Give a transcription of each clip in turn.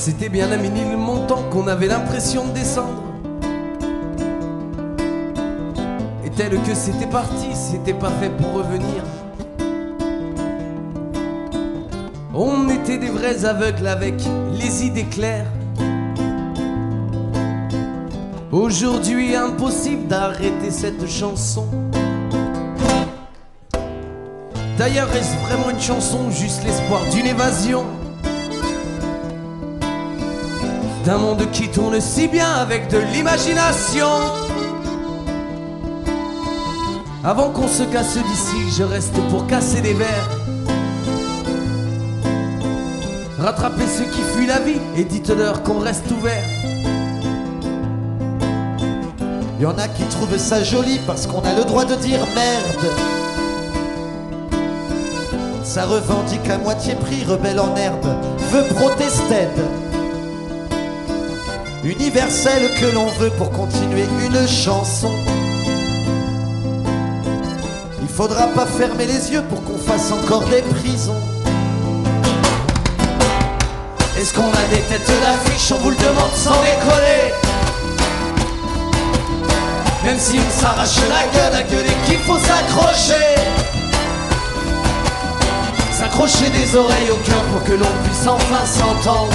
C'était bien à minime montant qu'on avait l'impression de descendre. Et tel que c'était parti, c'était pas fait pour revenir. On était des vrais aveugles avec les idées claires. Aujourd'hui, impossible d'arrêter cette chanson. D'ailleurs, est-ce vraiment une chanson ou juste l'espoir d'une évasion? D'un monde qui tourne si bien avec de l'imagination. Avant qu'on se casse d'ici, je reste pour casser des verres. Rattraper ceux qui fuient la vie et dites-leur qu'on reste ouvert. Y en a qui trouvent ça joli parce qu'on a le droit de dire merde. Ça revendique à moitié prix, rebelle en herbe, veut protester. Universel que l'on veut pour continuer une chanson. Il faudra pas fermer les yeux pour qu'on fasse encore des prisons. Est-ce qu'on a des têtes d'affiche, on vous le demande sans décoller? Même si on s'arrache la gueule, à gueuler qu'il faut s'accrocher. S'accrocher des oreilles au cœur pour que l'on puisse enfin s'entendre.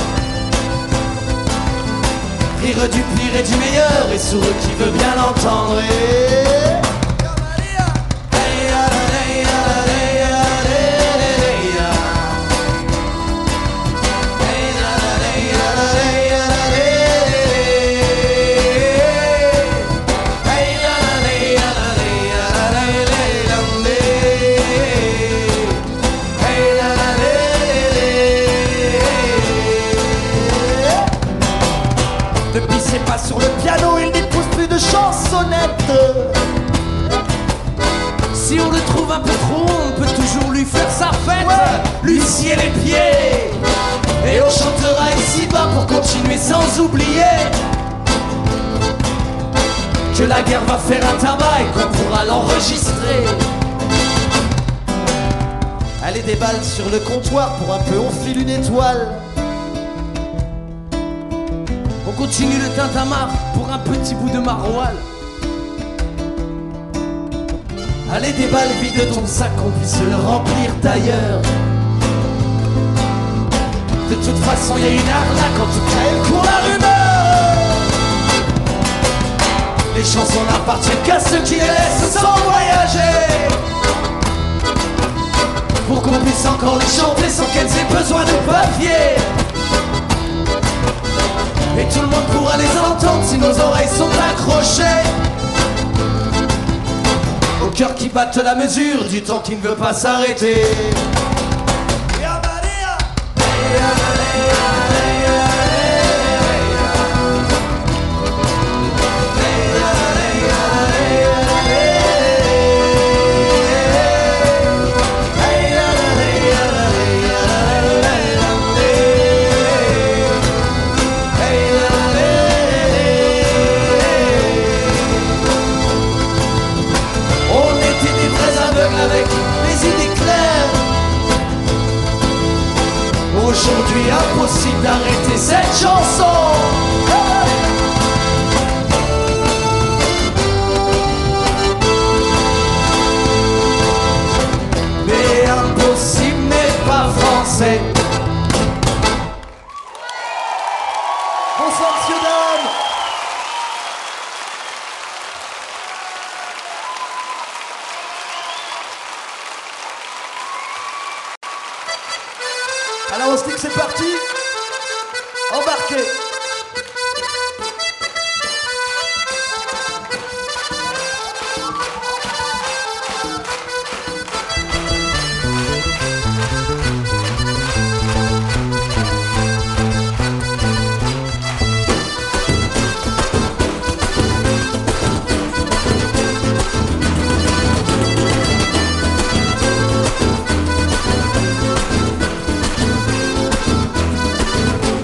Rire du pire et du meilleur et sourd qui veut bien l'entendre. Depuis c'est pas sur le piano, il n'y pousse plus de chansonnettes. Si on le trouve un peu trop, on peut toujours lui faire sa fête, ouais. Lui scier les pieds. Et on chantera ici bas pour continuer sans oublier que la guerre va faire un tabac et qu'on pourra l'enregistrer. Allez, des balles sur le comptoir, pour un peu on file une étoile. On continue le tintamarre pour un petit bout de maroilles. Allez, des balles, vide ton sac, qu'on puisse le remplir d'ailleurs. De toute façon, y a une arnaque, en tout cas, elle court la rumeur. Les chansons n'appartiennent qu'à ceux qui les laissent sans voyager. Pour qu'on puisse encore les chanter sans qu'elles aient besoin de papier. Et tout le monde pourra les entendre si nos oreilles sont accrochées au cœur qui batte la mesure du temps qui ne veut pas s'arrêter. Aujourd'hui, impossible d'arrêter cette chanson. Mais impossible n'est pas français. Bonsoir, messieurs, dames. Alors on se dit que c'est parti. Embarquez.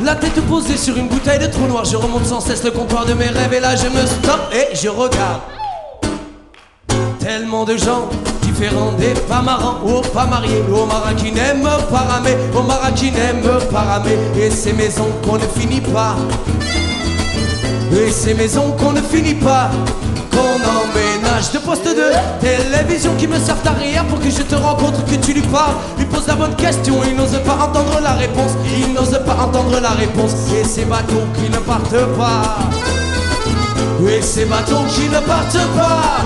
La tête posée sur une bouteille de trou noir, je remonte sans cesse le comptoir de mes rêves. Et là je me stoppe et je regarde tellement de gens qui différent des pas marrants, aux pas mariés, aux marins qui n'aiment pas ramer, aux marins qui n'aiment pas ramer. Et ces maisons qu'on ne finit pas, et ces maisons qu'on ne finit pas, qu'on emménage de poste de télévision qui me servent à rien pour que je te rencontre, que tu lui parles, lui poses la bonne question, il n'ose pas entendre la réponse, il n'ose pas entendre la réponse. Et ces bateaux qui ne partent pas, et ces bateaux qui ne partent pas,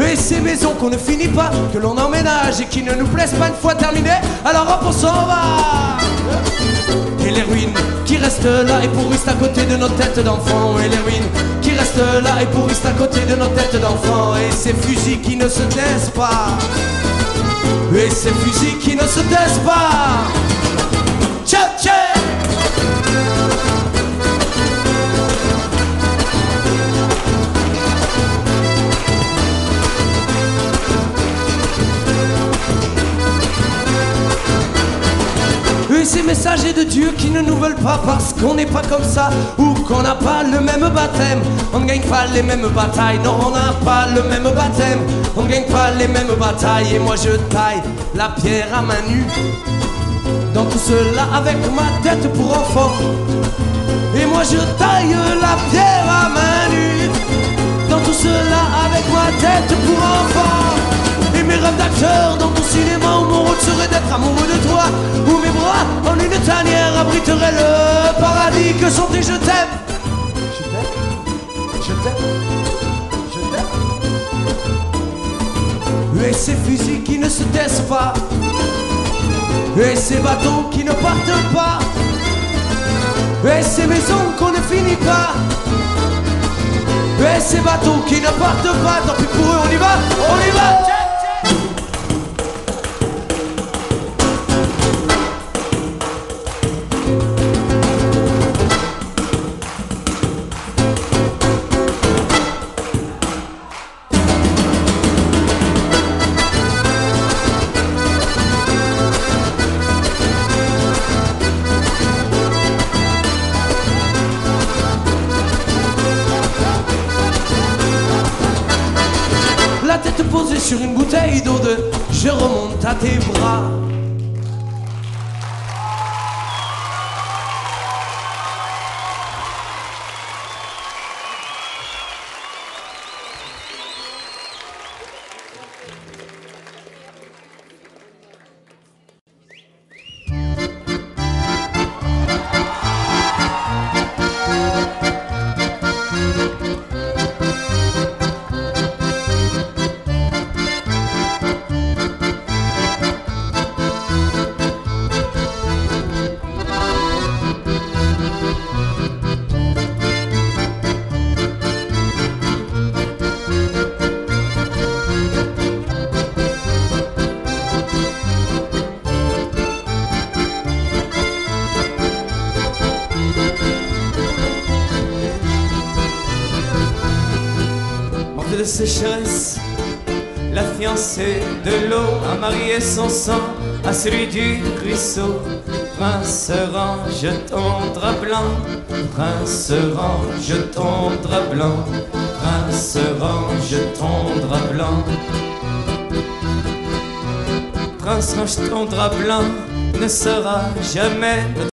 et ces maisons qu'on ne finit pas, que l'on emménage et qui ne nous plaisent pas une fois terminées, alors hop on s'en va. Et les ruines qui restent là et pourrissent à côté de nos têtes d'enfants, et les ruines qui restent là et pourrissent à côté de nos têtes d'enfants, et ces fusils qui ne se taisent pas, et ces fusils qui ne se taisent pas. Tchè, tchè. Et ces messagers de Dieu qui ne nous veulent pas parce qu'on n'est pas comme ça, ou qu'on n'a pas le même baptême. On ne gagne pas les mêmes batailles, non on n'a pas le même baptême. On ne gagne pas les mêmes batailles. Et moi je taille la pierre à main nue dans tout cela avec ma tête pour enfant. Et moi je taille la pierre à main nue dans tout cela avec ma tête pour enfant. Et mes rêves d'acteur dans ton cinéma où mon rôle serait d'être amoureux de toi, où mes bras en une tanière abriteraient le paradis que chanter je t'aime. Je t'aime, je t'aime, je t'aime. Et ces fusils qui ne se taisent pas, et ces bateaux qui ne partent pas, et ces maisons qu'on ne finit pas, et ces bateaux qui ne partent pas. Tant pis pour eux, on y va, on y va. La tête posée sur une bouteille d'eau de je remonte à tes bras. De sécheresse, la fiancée de l'eau a marié son sang à celui du ruisseau. Prince range ton drap blanc, prince range ton drap blanc, prince range ton drap blanc. Prince range ton drap blanc ne sera jamais